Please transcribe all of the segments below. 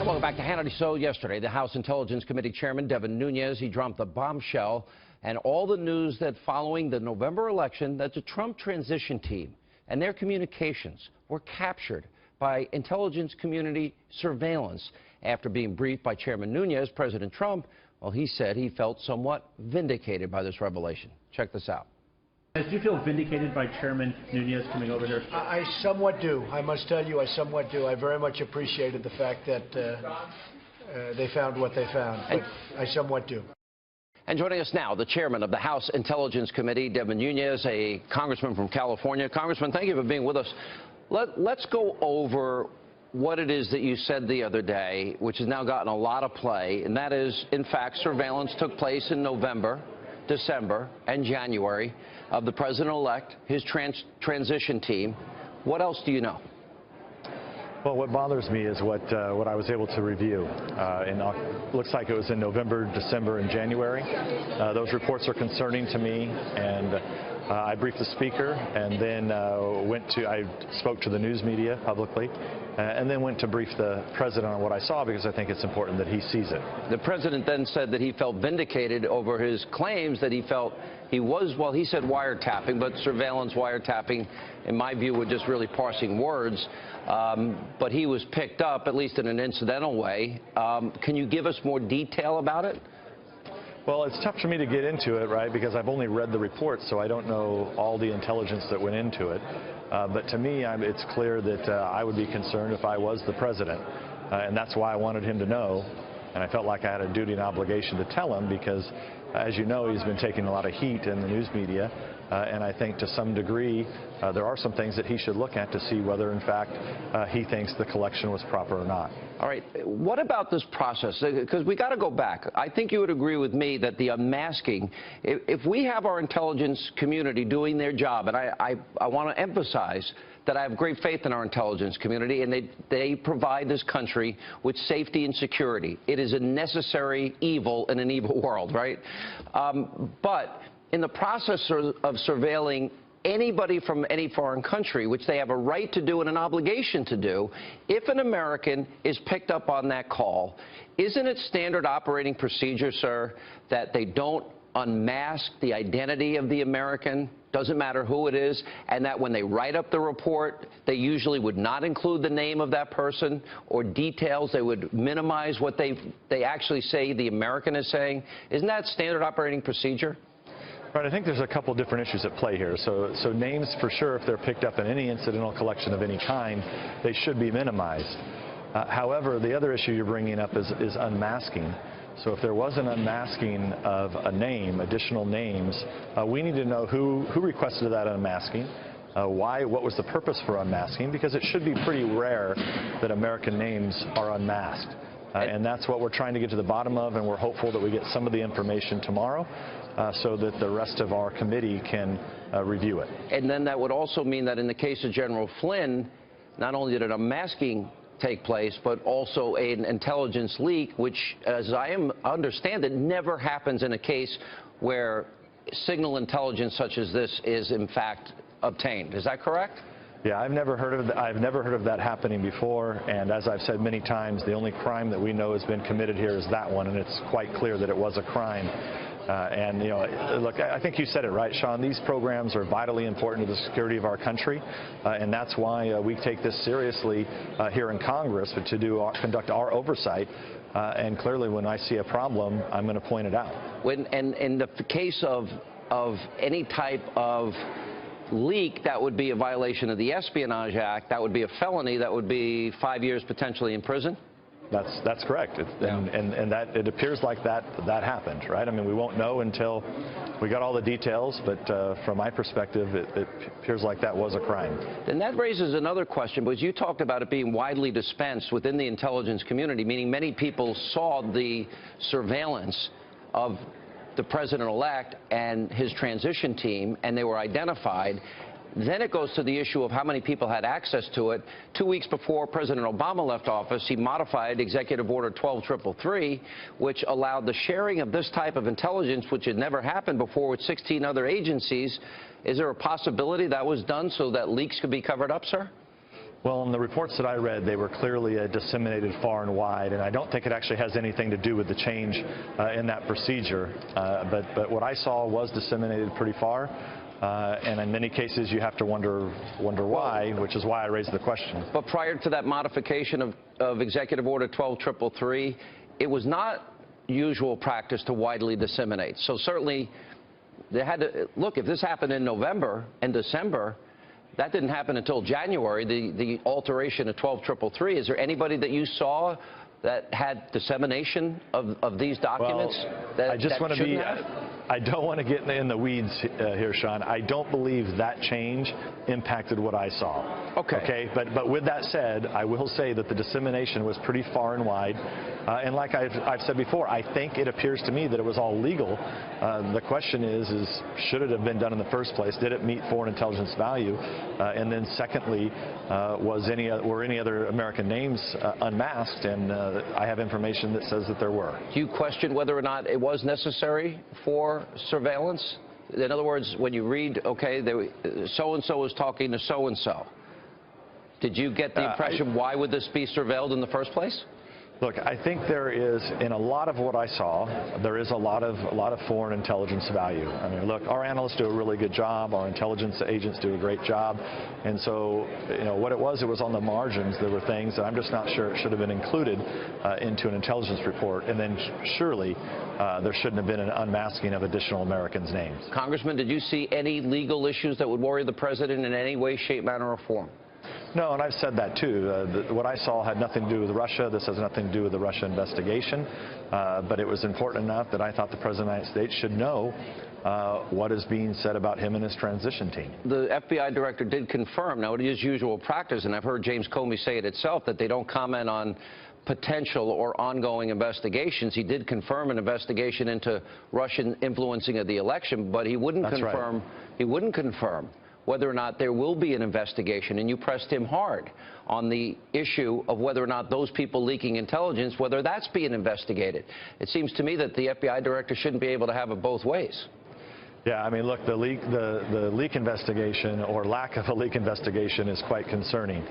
Welcome back to Hannity. So yesterday, the House Intelligence Committee Chairman Devin Nunes, he dropped the bombshell and all the news that following the November election that the Trump transition team and their communications were captured by intelligence community surveillance. After being briefed by Chairman Nunes, President Trump, well, he said he felt somewhat vindicated by this revelation. Check this out. Do you feel vindicated by Chairman Nunes coming over here? I somewhat do. I must tell you, I somewhat do. I very much appreciated the fact that they found what they found, but I somewhat do. And joining us now, the chairman of the House Intelligence Committee, Devin Nunes, a congressman from California. Congressman, thank you for being with us. Let's go over what it is that you said the other day, which has now gotten a lot of play, and that is, in fact, surveillance took place in November, December, and January of the president-elect, his transition team. What else do you know? Well, what bothers me is what I was able to review. Looks like it was in November, December, and January. Those reports are concerning to me, and I briefed the speaker, and then I spoke to the news media publicly, and then went to brief the president on what I saw, because I think it's important that he sees it. The president then said that he felt vindicated over his claims that he felt he was, well, he said wiretapping, but surveillance wiretapping, in my view, were just really parsing words. But he was picked up, at least in an incidental way. Can you give us more detail about it? Well, it's tough for me to get into it, right, because I've only read the reports, so I don't know all the intelligence that went into it. But to me, it's clear that I would be concerned if I was the president, and that's why I wanted him to know. And I felt like I had a duty and obligation to tell him, because, as you know, he's been taking a lot of heat in the news media. And I think to some degree there are some things that he should look at to see whether, in fact, he thinks the collection was proper or not. All right. What about this process? Because we got to go back. I think you would agree with me that the unmasking, if we have our intelligence community doing their job, and I want to emphasize that I have great faith in our intelligence community, and they provide this country with safety and security. It is a necessary evil in an evil world, right? But in the process of surveilling anybody from any foreign country, which they have a right to do and an obligation to do, if an American is picked up on that call, isn't it standard operating procedure, sir, that they don't unmask the identity of the American, doesn't matter who it is, and that when they write up the report, they usually would not include the name of that person or details? They would minimize what they actually say the American is saying. Isn't that standard operating procedure? Right, I think there's a couple different issues at play here. So names, for sure, if they're picked up in any incidental collection of any kind, they should be minimized. However, the other issue you're bringing up is unmasking. So if there was an unmasking of a name, additional names, we need to know who requested that unmasking, what was the purpose for unmasking, because it should be pretty rare that American names are unmasked. And that's what we're trying to get to the bottom of, and we're hopeful that we get some of the information tomorrow so that the rest of our committee can review it. And then that would also mean that in the case of General Flynn, not only did an unmasking take place, but also an intelligence leak, which, as I understand it, never happens in a case where signal intelligence such as this is, in fact, obtained. Is that correct? Yeah, I've never heard of that happening before, and as I've said many times, the only crime that we know has been committed here is that one, and it's quite clear that it was a crime. And, you know, look, I think you said it right, Sean. These programs are vitally important to the security of our country, and that's why we take this seriously here in Congress to conduct our oversight. And clearly, when I see a problem, I'm going to point it out. And in the case of any type of leak, that would be a violation of the Espionage Act. That would be a felony. That would be 5 years potentially in prison. That's correct. And that it appears like that happened, right? I mean, we won't know until we got all the details, but from my perspective, it appears like that was a crime. Then that raises another question, because you talked about it being widely dispensed within the intelligence community, meaning many people saw the surveillance of the president-elect and his transition team, and they were identified. Then it goes to the issue of how many people had access to it. 2 weeks before President Obama left office, he modified Executive Order 12333, which allowed the sharing of this type of intelligence, which had never happened before, with 16 other agencies. Is there a possibility that was done so that leaks could be covered up, sir? Well, in the reports that I read, they were clearly disseminated far and wide, and I don't think it actually has anything to do with the change in that procedure. But what I saw was disseminated pretty far, and in many cases you have to wonder why, which is why I raised the question. But prior to that modification of Executive Order 12333, it was not usual practice to widely disseminate. So certainly they had to look. If this happened in November and December, that didn't happen until January, the alteration of 12333. Is there anybody that you saw that had dissemination of these documents? Well, I don't want to get in the weeds here, Sean. I don't believe that change impacted what I saw. Okay. But with that said, I will say that the dissemination was pretty far and wide. And like I've said before, I think it appears to me that it was all legal. The question is should it have been done in the first place? Did it meet foreign intelligence value? And then secondly, were any other American names unmasked? And I have information that says that there were. Do you question whether or not it was necessary for surveillance? In other words, when you read, okay, so-and-so was talking to so-and-so, did you get the impression why would this be surveilled in the first place? Look, I think there is, in a lot of what I saw, there is a lot of foreign intelligence value. I mean, look, our analysts do a really good job. Our intelligence agents do a great job. And so, what it was on the margins. There were things that I'm just not sure it should have been included into an intelligence report. And then surely there shouldn't have been an unmasking of additional Americans' names. Congressman, did you see any legal issues that would worry the president in any way, shape, manner, or form? No, and I've said that too. What I saw had nothing to do with Russia. This has nothing to do with the Russia investigation. But it was important enough that I thought the President of the United States should know what is being said about him and his transition team. The FBI director did confirm, now it is usual practice, and I've heard James Comey say it itself, that they don't comment on potential or ongoing investigations. He did confirm an investigation into Russian influencing of the election, but he wouldn't confirm. Right. He wouldn't confirm whether or not there will be an investigation, and you pressed him hard on the issue of whether or not those people leaking intelligence, whether that's being investigated. It seems to me that the FBI director shouldn't be able to have it both ways. Yeah, I mean, look, the leak investigation or lack of a leak investigation is quite concerning.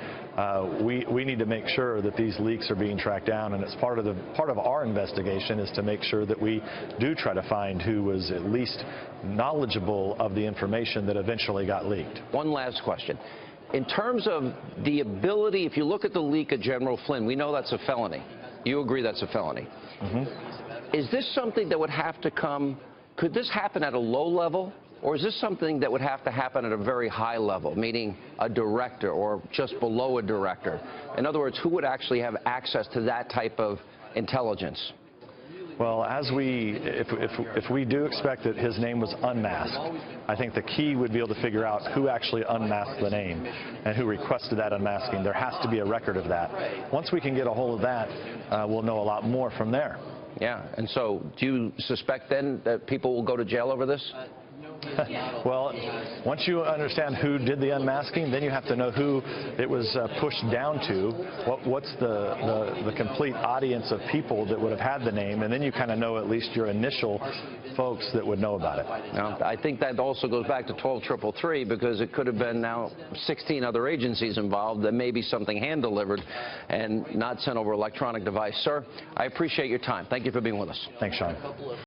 We need to make sure that these leaks are being tracked down, and it's part of our investigation is to make sure that we do try to find who was at least knowledgeable of the information that eventually got leaked. One last question. In terms of the ability, if you look at the leak of General Flynn, we know that's a felony. You agree that's a felony. Mm-hmm. Is this something that would have to come? Could this happen at a low level, or is this something that would have to happen at a very high level, meaning a director or just below a director? In other words, who would actually have access to that type of intelligence? Well, if we do expect that his name was unmasked, I think the key would be able to figure out who actually unmasked the name and who requested that unmasking. There has to be a record of that. Once we can get a hold of that, we'll know a lot more from there. Yeah, and so do you suspect then that people will go to jail over this? Well, once you understand who did the unmasking, then you have to know who it was pushed down to. What's the complete audience of people that would have had the name, and then you kind of know at least your initial folks that would know about it. Now, I think that also goes back to 12333 because it could have been now 16 other agencies involved. There may be something hand-delivered and not sent over electronic device. Sir, I appreciate your time. Thank you for being with us. Thanks, Sean.